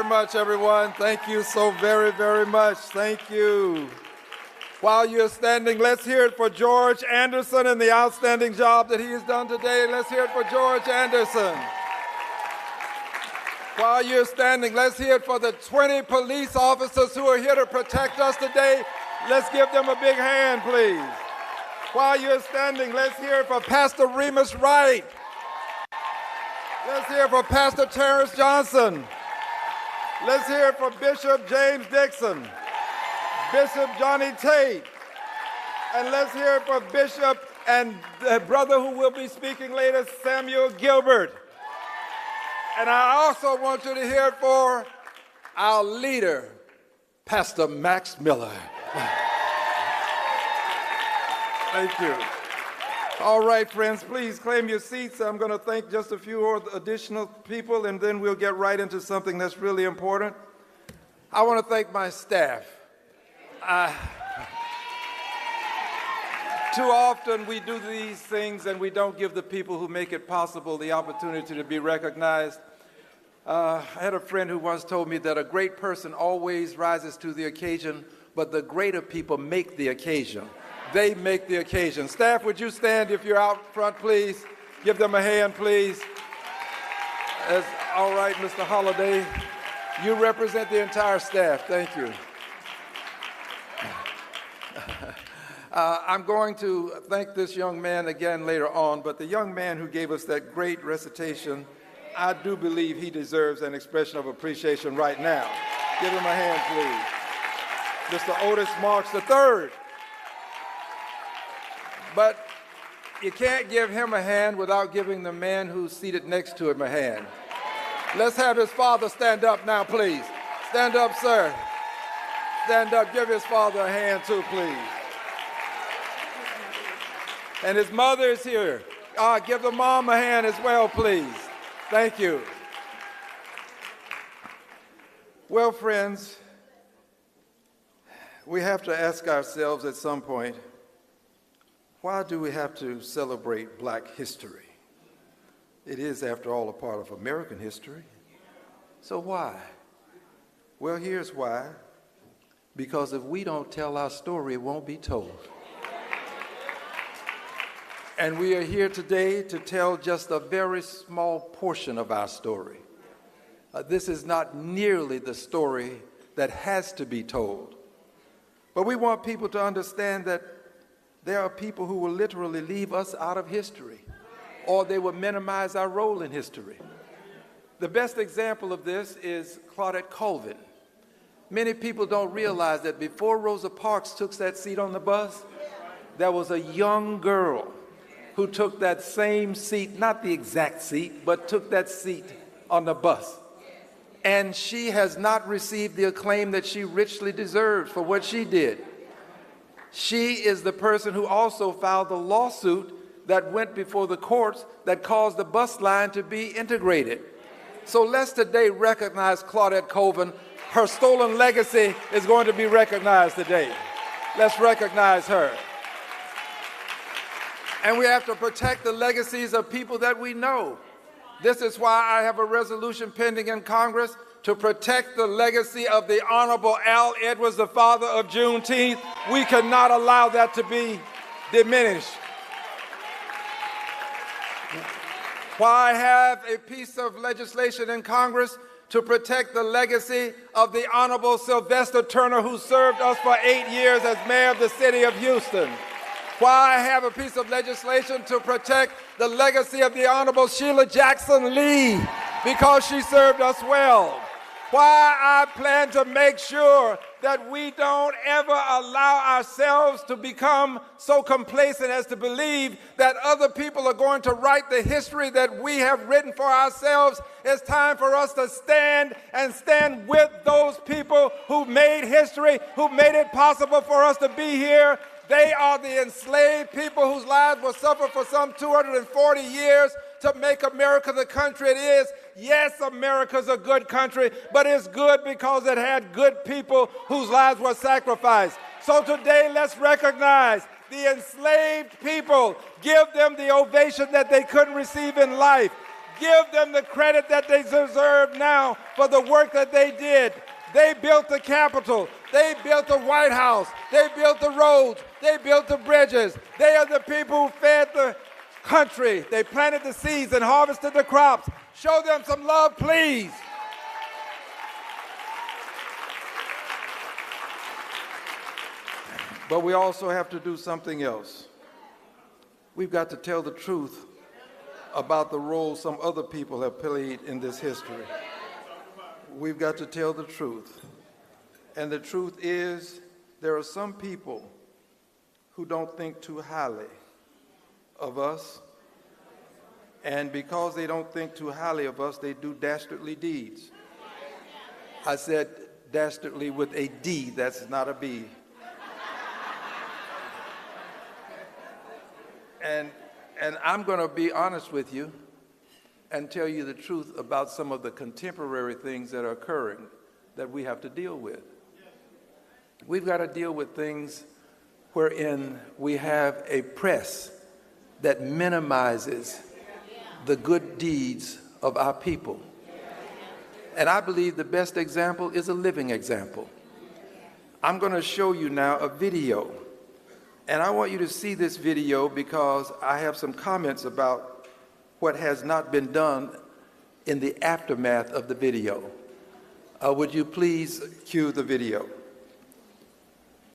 much, everyone. Thank you so very, very much. Thank you. While you're standing, let's hear it for George Anderson and the outstanding job that he has done today. Let's hear it for George Anderson. While you're standing, let's hear it for the 20 police officers who are here to protect us today. Let's give them a big hand, please. While you're standing, let's hear it for Pastor Remus Wright. Let's hear it for Pastor Terrence Johnson. Let's hear it for Bishop James Dixon, Bishop Johnny Tate, and let's hear it for Bishop and the brother who will be speaking later, Samuel Gilbert. And I also want you to hear it for our leader, Pastor Max Miller. Thank you. All right, friends, please claim your seats. I'm going to thank just a few additional people, and then we'll get right into something that's really important. I want to thank my staff. Too often we do these things and we don't give the people who make it possible the opportunity to be recognized. I had a friend who once told me that a great person always rises to the occasion, but the greater people make the occasion. They make the occasion. Staff, would you stand if you're out front, please? Give them a hand, please. All right, Mr. Holliday. You represent the entire staff. Thank you. I'm going to thank this young man again later on, but the young man who gave us that great recitation, I do believe he deserves an expression of appreciation right now. Give him a hand, please. Mr. Otis Marks III. But you can't give him a hand without giving the man who's seated next to him a hand. Let's have his father stand up now, please. Stand up, sir. Stand up. Give his father a hand, too, please. And his mother is here. Give the mom a hand as well, please. Thank you. Well, friends, we have to ask ourselves at some point, why do we have to celebrate Black history? It is, after all, a part of American history. So why? Well, here's why. Because if we don't tell our story, it won't be told. And we are here today to tell just a very small portion of our story. This is not nearly the story that has to be told. But we want people to understand that there are people who will literally leave us out of history, or they will minimize our role in history. The best example of this is Claudette Colvin. Many people don't realize that before Rosa Parks took that seat on the bus, there was a young girl who took that same seat, not the exact seat, but took that seat on the bus. And she has not received the acclaim that she richly deserves for what she did. She is the person who also filed the lawsuit that went before the courts that caused the bus line to be integrated. So let's today recognize Claudette Colvin. Her stolen legacy is going to be recognized today. Let's recognize her. And we have to protect the legacies of people that we know. This is why I have a resolution pending in Congress to protect the legacy of the Honorable Al Edwards, the father of Juneteenth. We cannot allow that to be diminished. Why have a piece of legislation in Congress to protect the legacy of the Honorable Sylvester Turner, who served us for 8 years as mayor of the city of Houston? Why have a piece of legislation to protect the legacy of the Honorable Sheila Jackson Lee, because she served us well? Why I plan to make sure that we don't ever allow ourselves to become so complacent as to believe that other people are going to write the history that we have written for ourselves. It's time for us to stand and stand with those people who made history, who made it possible for us to be here. They are the enslaved people whose lives were suffered for some 240 years to make America the country it is. Yes, America's a good country, but it's good because it had good people whose lives were sacrificed. So today, let's recognize the enslaved people. Give them the ovation that they couldn't receive in life. Give them the credit that they deserve now for the work that they did. They built the Capitol. They built the White House. They built the roads. They built the bridges. They are the people who fed the country. They planted the seeds and harvested the crops. Show them some love, please. But we also have to do something else. We've got to tell the truth about the role some other people have played in this history. We've got to tell the truth. And the truth is, there are some people who don't think too highly of us. And because they don't think too highly of us, they do dastardly deeds. I said dastardly with a D, that's not a B. And I'm going to be honest with you and tell you the truth about some of the contemporary things that are occurring that we have to deal with. We've got to deal with things wherein we have a press that minimizes the good deeds of our people. And I believe the best example is a living example. I'm going to show you now a video. And I want you to see this video because I have some comments about what has not been done in the aftermath of the video. Would you please cue the video?